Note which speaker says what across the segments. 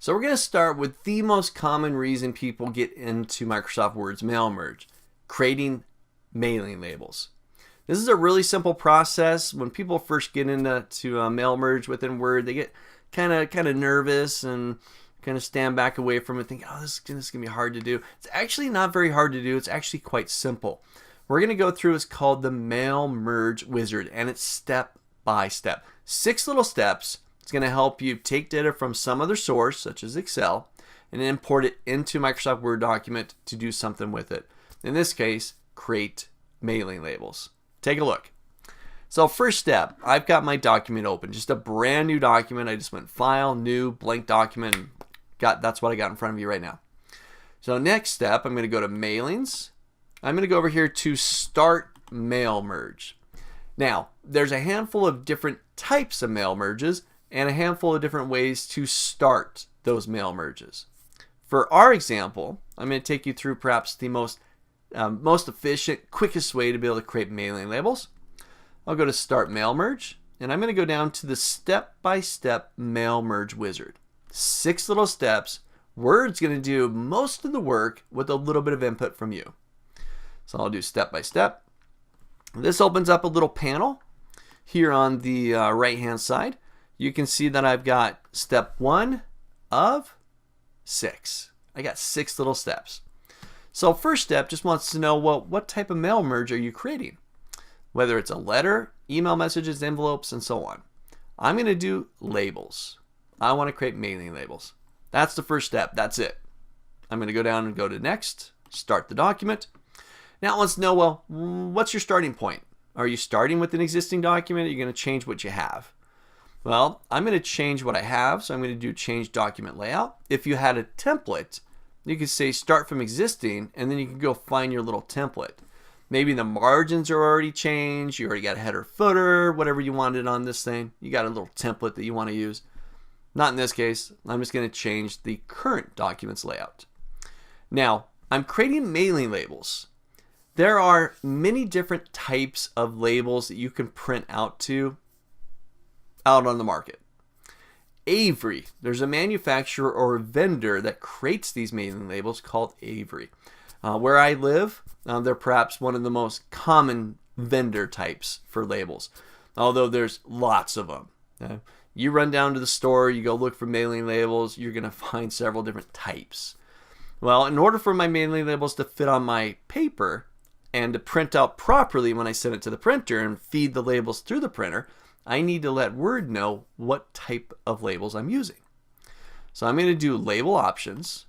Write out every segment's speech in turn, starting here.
Speaker 1: So we're going to start with the most common reason people get into Microsoft Word's mail merge, creating mailing labels. This is a really simple process. When people first get into mail merge within Word, they get kind of nervous and kind of stand back away from it, thinking, oh, this is going to be hard to do. It's actually not very hard to do. It's actually quite simple. We're going to go through what's called the Mail Merge Wizard, and it's step by step. 6 little steps. It's going to help you take data from some other source, such as Excel, and import it into Microsoft Word document to do something with it. In this case, create mailing labels. Take a look. So first step, I've got my document open, just a brand new document. I just went File, New, Blank Document, and that's what I got in front of you right now. So next step, I'm going to go to Mailings. I'm going to go over here to Start Mail Merge. Now, there's a handful of different types of mail merges and a handful of different ways to start those mail merges. For our example, I'm going to take you through perhaps the most efficient, quickest way to be able to create mailing labels. I'll go to Start Mail Merge, and I'm going to go down to the step-by-step Mail Merge Wizard. 6 little steps. Word's going to do most of the work with a little bit of input from you. So I'll do step by step. This opens up a little panel here on the right-hand side. You can see that I've got step 1 of 6. I got 6 little steps. So first step just wants to know, well, what type of mail merge are you creating? Whether it's a letter, email messages, envelopes, and so on. I'm going to do labels. I want to create mailing labels. That's the first step. That's it. I'm going to go down and go to next, start the document. Now it wants to know, well, what's your starting point? Are you starting with an existing document? Or are you going to change what you have? Well, I'm going to change what I have, so I'm going to do change document layout. If you had a template, you could say start from existing, and then you can go find your little template. Maybe the margins are already changed, you already got a header, footer, whatever you wanted on this thing. You got a little template that you want to use. Not in this case. I'm just going to change the current document's layout. Now, I'm creating mailing labels. There are many different types of labels that you can print out on the market. Avery, there's a manufacturer or a vendor that creates these mailing labels called Avery. Where I live, they're perhaps one of the most common vendor types for labels, although there's lots of them. You run down to the store, you go look for mailing labels, you're going to find several different types. Well, in order for my mailing labels to fit on my paper and to print out properly when I send it to the printer and feed the labels through the printer, I need to let Word know what type of labels I'm using. So I'm going to do label options.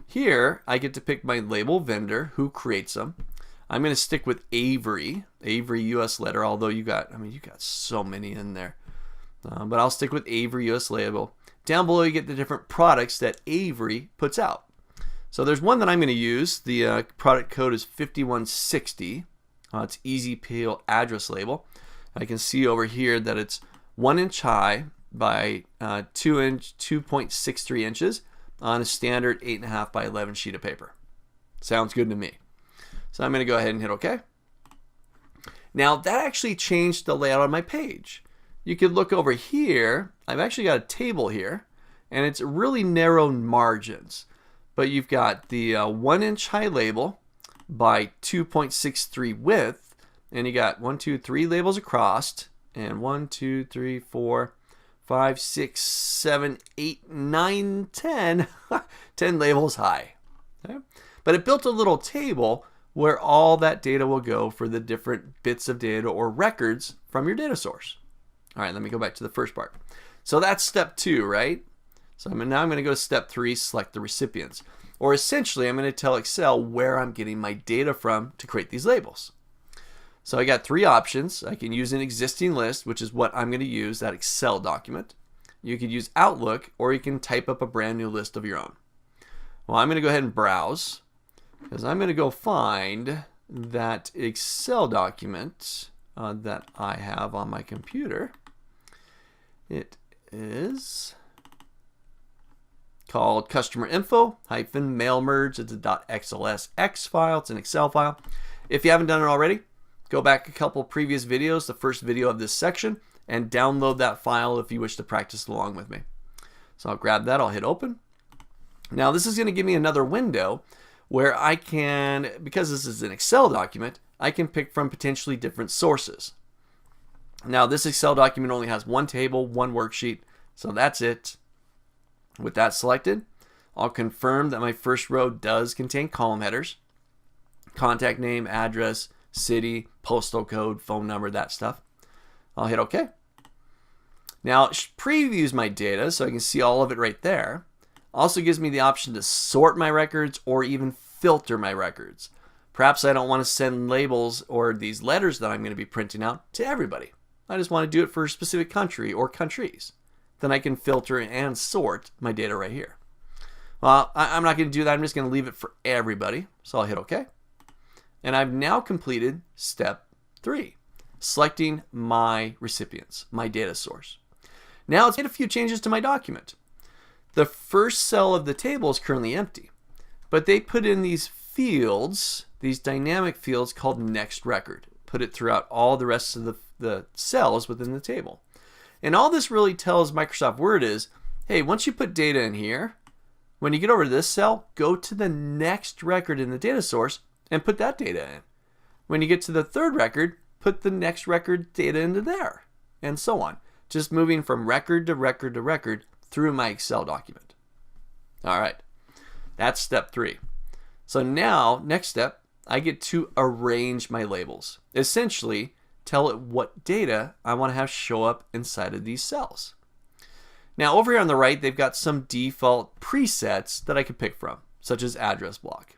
Speaker 1: Here, I get to pick my label vendor, who creates them. I'm going to stick with Avery US letter, although you got so many in there. But I'll stick with Avery US label. Down below, you get the different products that Avery puts out. So there's one that I'm going to use. The product code is 5160. It's Easy Peel address label. I can see over here that it's 1 inch high by 2.63 inches on a standard 8.5 by 11 sheet of paper. Sounds good to me. So I'm going to go ahead and hit OK. Now that actually changed the layout on my page. You could look over here. I've actually got a table here, and it's really narrow margins. But you've got the 1 inch high label by 2.63 width, and you got 1, 2, 3 labels across, and 1, 2, 3, 4, 5, 6, 7, 8, 9, 10, 10 labels high. Okay? But it built a little table where all that data will go for the different bits of data or records from your data source. All right, let me go back to the first part. So that's step 2, right? So now I'm going to go to step 3, select the recipients. Or essentially, I'm going to tell Excel where I'm getting my data from to create these labels. So I got 3 options. I can use an existing list, which is what I'm going to use, that Excel document. You could use Outlook, or you can type up a brand new list of your own. Well, I'm going to go ahead and browse, because I'm going to go find that Excel document that I have on my computer. It is called customer info -mail merge. It's a .xlsx file. It's an Excel file. If you haven't done it already, go back a couple previous videos, the first video of this section, and download that file if you wish to practice along with me. So I'll grab that, I'll hit open. Now this is going to give me another window where I can, because this is an Excel document, I can pick from potentially different sources. Now this Excel document only has one table, one worksheet, so that's it. With that selected, I'll confirm that my first row does contain column headers, contact name, address, city, postal code, phone number, that stuff. I'll hit OK. Now it previews my data so I can see all of it right there. Also gives me the option to sort my records or even filter my records. Perhaps I don't want to send labels or these letters that I'm going to be printing out to everybody. I just want to do it for a specific country or countries. Then I can filter and sort my data right here. Well, I'm not going to do that. I'm just going to leave it for everybody. So I'll hit OK. And I've now completed step 3, selecting my recipients, my data source. Now let's make a few changes to my document. The first cell of the table is currently empty, but they put in these fields, these dynamic fields called next record. Put it throughout all the rest of the cells within the table. And all this really tells Microsoft Word is, hey, once you put data in here, when you get over to this cell, go to the next record in the data source and put that data in. When you get to the third record, put the next record data into there, and so on. Just moving from record to record to record through my Excel document. All right, that's step 3. So now, next step, I get to arrange my labels. Essentially, tell it what data I want to have show up inside of these cells. Now over here on the right, they've got some default presets that I can pick from, such as address block.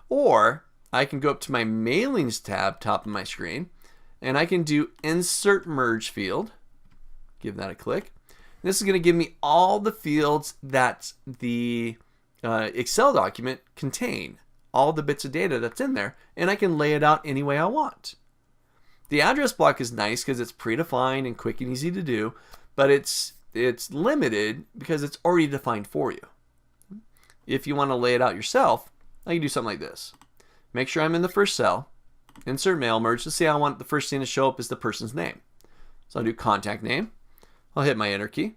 Speaker 1: Or I can go up to my mailings tab, top of my screen, and I can do insert merge field. Give that a click. This is going to give me all the fields that the Excel document contain, all the bits of data that's in there, and I can lay it out any way I want. The address block is nice because it's predefined and quick and easy to do, but it's limited because it's already defined for you. If you want to lay it out yourself, I can do something like this. Make sure I'm in the first cell, insert mail merge. Let's say I want the first thing to show up is the person's name. So I'll do contact name. I'll hit my enter key.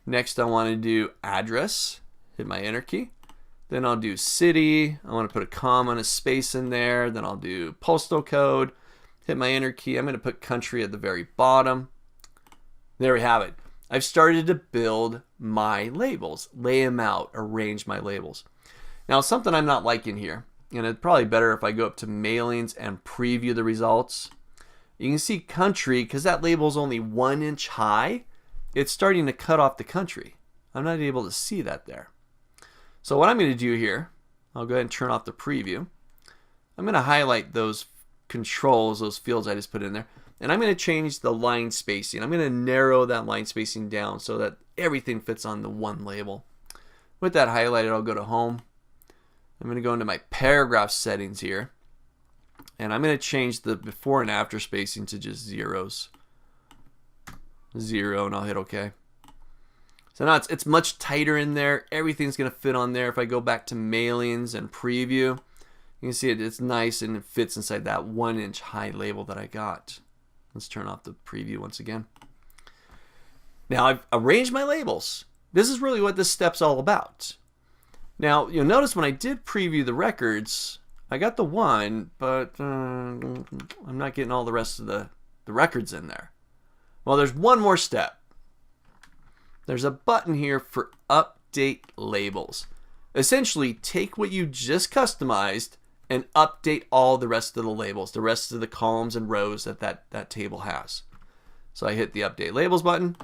Speaker 1: Next I want to do address, hit my enter key. Then I'll do city. I want to put a comma and a space in there. Then I'll do postal code, hit my enter key. I'm going to put country at the very bottom. There we have it. I've started to build my labels, lay them out, arrange my labels. Now something I'm not liking here, and it's probably better if I go up to mailings and preview the results. You can see country, because that label is only 1 inch high, it's starting to cut off the country. I'm not able to see that there. So what I'm going to do here, I'll go ahead and turn off the preview. I'm going to highlight those controls, those fields I just put in there, and I'm going to change the line spacing. I'm going to narrow that line spacing down so that everything fits on the one label. With that highlighted, I'll go to home. I'm going to go into my paragraph settings here, and I'm going to change the before and after spacing to just zeros. 0, and I'll hit OK. So now it's much tighter in there. Everything's going to fit on there. If I go back to mailings and preview, you can see it's nice and it fits inside that 1 inch high label that I got. Let's turn off the preview once again. Now I've arranged my labels. This is really what this step's all about. Now you'll notice when I did preview the records, I got the 1, but I'm not getting all the rest of the records in there. Well, there's one more step. There's a button here for update labels. Essentially, take what you just customized and update all the rest of the labels, the rest of the columns and rows that table has. So I hit the update labels button,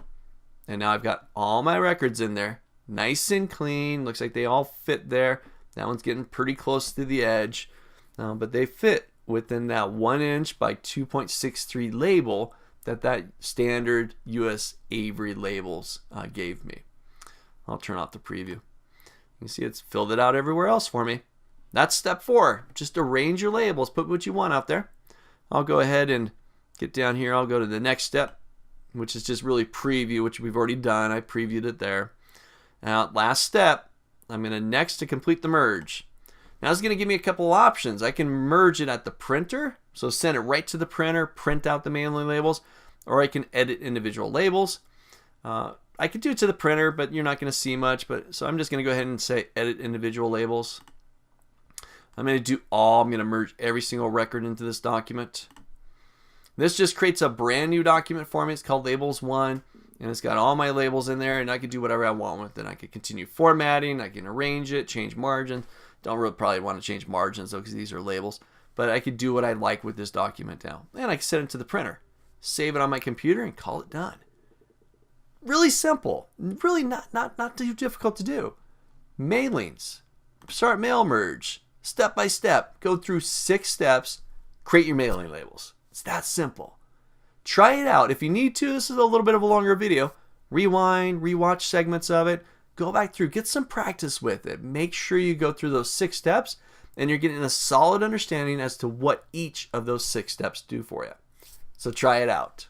Speaker 1: and now I've got all my records in there, nice and clean. Looks like they all fit there. That one's getting pretty close to the edge, but they fit within that 1 inch by 2.63 label that standard US Avery labels gave me. I'll turn off the preview. You can see it's filled it out everywhere else for me. That's step 4. Just arrange your labels. Put what you want out there. I'll go ahead and get down here. I'll go to the next step, which is just really preview, which we've already done. I previewed it there. Now, last step, I'm going to next to complete the merge. Now, it's going to give me a couple options. I can merge it at the printer, so send it right to the printer, print out the mailing labels, or I can edit individual labels. I could do it to the printer, but you're not going to see much. So I'm just going to go ahead and say edit individual labels. I'm going to merge every single record into this document. This just creates a brand new document for me. It's called Labels 1, and it's got all my labels in there, and I can do whatever I want with it. I can continue formatting, I can arrange it, change margins. Don't really probably want to change margins though, because these are labels, but I could do what I like with this document now. And I can send it to the printer, save it on my computer, and call it done. Really simple, really not too difficult to do. Mailings, start mail merge, step by step, go through 6 steps, create your mailing labels. It's that simple. Try it out. If you need to, this is a little bit of a longer video. Rewind, rewatch segments of it, go back through, get some practice with it. Make sure you go through those 6 steps and you're getting a solid understanding as to what each of those 6 steps do for you. So try it out.